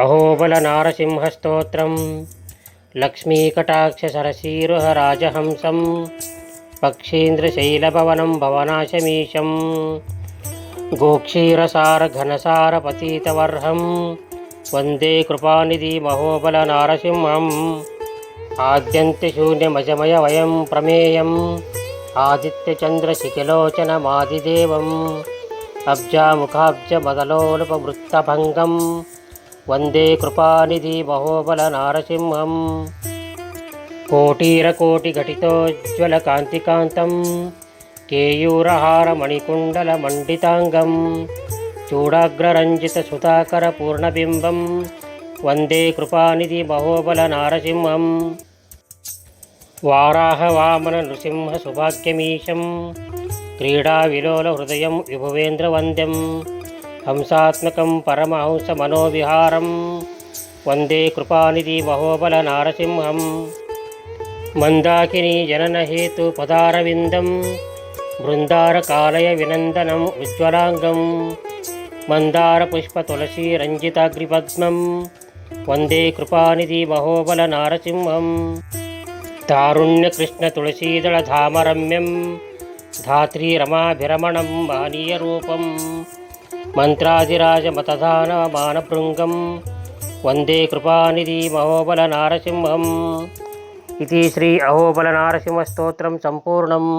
अहोबलनारसिंहस्तोत्रं लक्ष्मीकटाक्षसरसीरुहराजहंसं पक्षीन्द्रशैलभवनं भवनाशमीशं गोक्षीरसारघनसारपतितवर्हं वन्दे कृपानिधिमहोबलनारसिंहम् आद्यन्त्यशून्यमजमयवयं प्रमेयम् आदित्यचन्द्रशिखिलोचनमादिदेवम् अब्जामुखाब्जमदलोलुपवृत्तभङ्गं वन्दे कृपानिधिमहोबलनारसिंहम् कोटिरकोटिघटितोज्ज्वलकान्तिकान्तं केयूरहारमणिकुण्डलमण्डिताङ्गं चूडाग्ररञ्जितसुधाकरपूर्णबिम्बं वन्दे कृपानिधिमहोबलनारसिंहम् वाराहवामननृसिंहसुभाग्यमीशं क्रीडाविलोलहृदयं विभुवेन्द्रवन्द्यं हंसात्मकं परमहंसमनोविहारं वन्दे कृपानिधिमहोबलनारसिंहम् मन्दाकिनी जननहेतुपदारविन्दं बृन्दारकालयविनन्दनम् उज्ज्वलाङ्गं मन्दारपुष्पतुलसीरञ्जिताग्रिपद्मं वन्दे कृपानिधिमहोबलनारसिंहम् तारुण्यकृष्णतुलसीदलधामरम्यं धात्रीरमाभिरमणं महनीयरूपं मन्त्रादिराजमतधानमानभृङ्गं वन्दे कृपानिधिमहोबलनारसिंहम् इति श्री अहोबलनारसिंहस्तोत्रं सम्पूर्णम्।